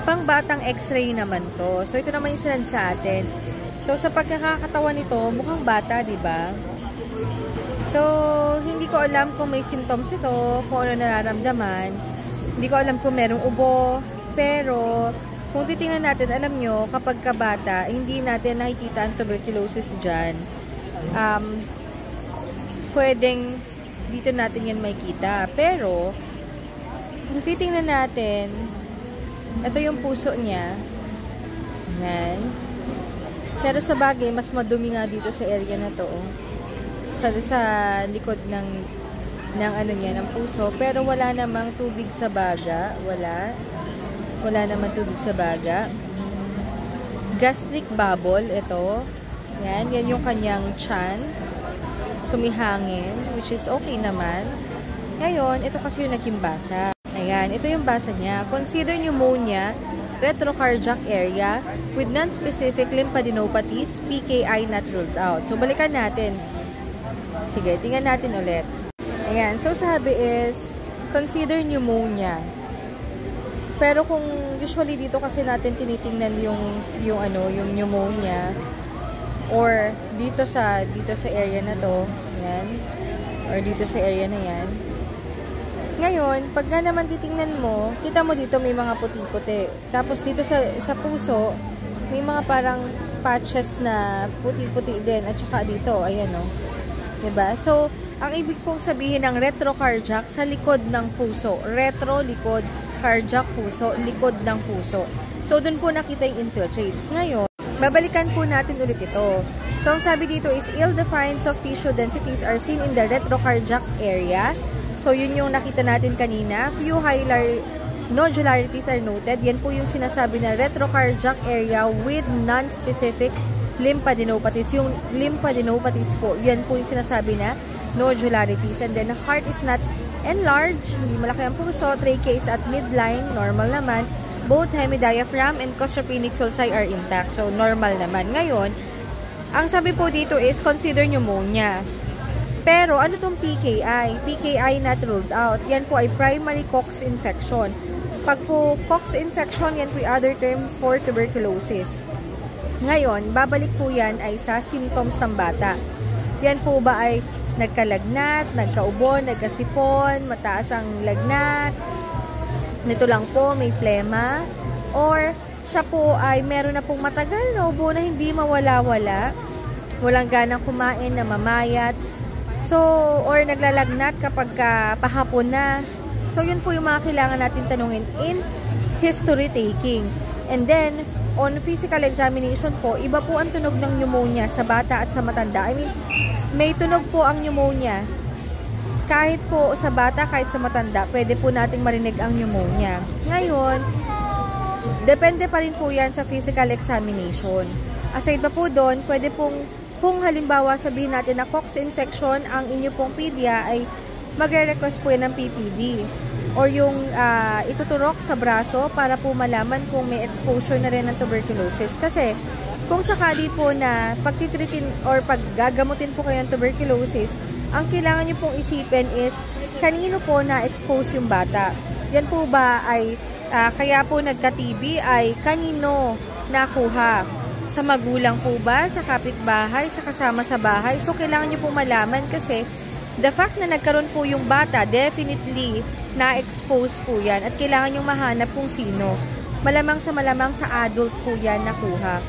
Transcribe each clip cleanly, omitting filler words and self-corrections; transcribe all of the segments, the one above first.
pang batang x-ray naman to. So, ito naman yung sinad sa atin. So, sa pagkakakatawan nito, mukhang bata, diba? So, hindi ko alam kung may symptoms ito, kung ano nararamdaman. Hindi ko alam kung merong ubo. Pero, kung titingnan natin, alam nyo, kapag kabata, hindi natin nakikita ang tuberculosis dyan. Pwedeng dito natin yan makikita. Pero, kung titingnan natin, ito yung puso niya. Yan. Pero sa bagay, mas madumi nga dito sa area na to. Sa likod ng ano niya, ng puso. Pero wala namang tubig sa baga. Wala namang tubig sa baga. Gastric bubble, ito. Yan yung kanyang tiyan. Sumihangin, which is okay naman. Ngayon, ito kasi yung naging basa. Ayan, ito yung basa niya. Consider pneumonia, retrocardiac area with non-specific lymphadenopathies, PKI not ruled out. So, balikan natin. Sige, tingnan natin ulit. Ayan, so sabi is, consider pneumonia. Pero kung usually dito kasi natin tinitingnan yung pneumonia or dito sa area na to, ayan, or dito sa area na yan. Ngayon, pag nga naman titingnan mo, kita mo dito may mga puti-puti. Tapos dito sa puso, may mga parang patches na puti-puti din. At saka dito, ayan o. Diba? So, ang ibig pong sabihin ng retrocardiac sa likod ng puso. Retro, likod, cardiac, puso, likod ng puso. So, dun po nakita yung infiltrates. Ngayon, babalikan po natin ulit ito. So, ang sabi dito is, ill-defined soft tissue densities are seen in the retrocardiac area. So, yun yung nakita natin kanina. Few hilar nodularities are noted. Yan po yung sinasabi na retrocardiac area with non-specific lymphadenopathies. Yung lymphadenopathies po, yan po yung sinasabi na nodularities. And then, the heart is not enlarged. Hindi malaki ang puso. Trachea is at midline. Normal naman. Both hemidiaphragm and costophrenic sulci are intact. So, normal naman. Ngayon, ang sabi po dito is consider pneumonia. Pero, ano tong PKI? PKI not ruled out. Yan po ay primary COX infection. Pag po COX infection, yan po ay other term for tuberculosis. Ngayon, babalik po yan ay sa symptoms ng bata. Yan po ba ay nagkalagnat, nagkaubo, nagkasipon, mataas ang lagnat, nito lang po, may plema, or siya po ay meron na pong matagal na ubo na hindi mawala-wala, walang ganang kumain, na mamayat, so, or naglalagnat kapag pahapon na. So, yun po yung mga kailangan natin tanungin in history taking. And then, on physical examination po, iba po ang tunog ng pneumonia sa bata at sa matanda. I mean, may tunog po ang pneumonia. Kahit po sa bata, kahit sa matanda, pwede po nating marinig ang pneumonia. Ngayon, depende pa rin po yan sa physical examination. Aside pa po doon, pwede pong kung halimbawa sabihin natin na COX infection, ang inyo pong pedia ay magre-request po yan ng PPD. Or yung ituturok sa braso para po malaman kung may exposure na rin ng tuberculosis. Kasi kung sakali po na pagtitritin or paggagamutin po kayo ng tuberculosis, ang kailangan nyo pong isipin is kanino po na-expose yung bata. Yan po ba ay kaya po nagka-TB ay kanino nakuha? Sa magulang po ba? Sa kapitbahay? Sa kasama sa bahay? So, kailangan nyo po malaman kasi the fact na nagkaroon po yung bata, definitely na-expose po yan at kailangan nyo mahanap kung sino. Malamang sa adult po yan nakuha.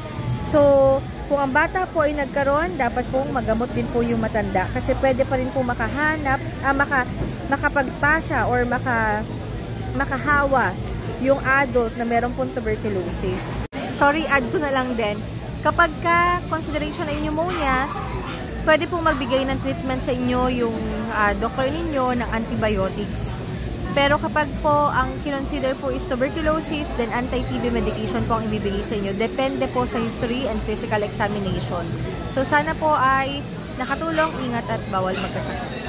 So, kung ang bata po ay nagkaroon, dapat pong magamot din po yung matanda kasi pwede pa rin po makahanap, makapagpasa or makahawa yung adult na meron pong tuberculosis. Sorry, add ko na lang din. Kapag consideration ay pneumonia, pwede pong magbigay ng treatment sa inyo yung doktor ninyo ng antibiotics. Pero kapag po ang kinonsider po is tuberculosis, then anti-TB medication po ang ibibigay sa inyo. Depende po sa history and physical examination. So sana po ay nakatulong, ingat at bawal magkasakit.